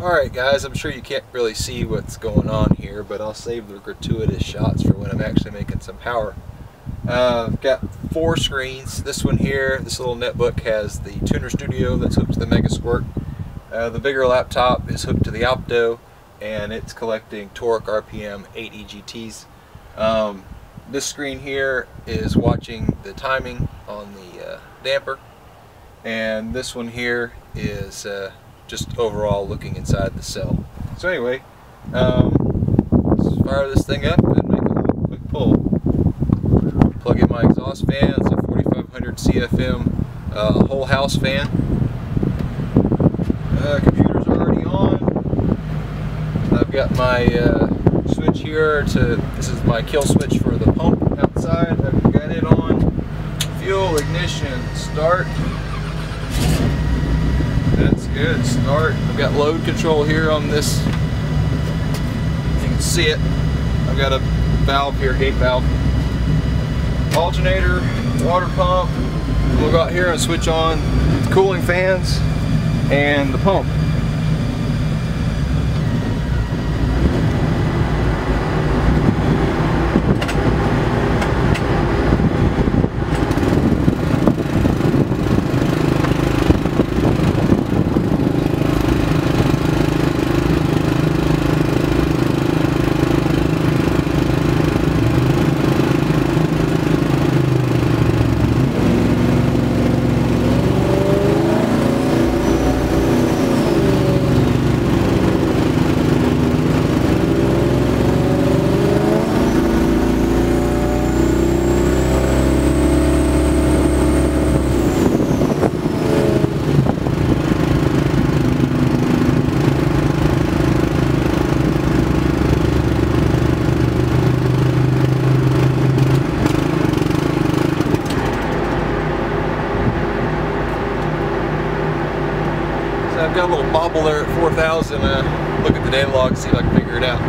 Alright guys, I'm sure you can't really see what's going on here, but I'll save the gratuitous shots for when I'm actually making some power. I've got 4 screens. This one here, this little netbook, has the Tuner Studio that's hooked to the Mega Squirt. The bigger laptop is hooked to the Opto, and it's collecting torque, RPM, 8 EGTs. This screen here is watching the timing on the damper, and this one here is just overall looking inside the cell. So anyway, let's fire this thing up and make a little quick pull. Plug in my exhaust fan. It's a 4500 CFM whole house fan. Computer's already on. I've got my switch here this is my kill switch for the pump outside. I've got it on. Fuel, ignition, start. That's good, start. I've got load control here on this. You can see it. I've got a valve here, gate valve. Alternator, water pump. We'll go out here and switch on cooling fans and the pump. I've got a little bobble there at 4,000. Look at the data log, see if I can figure it out.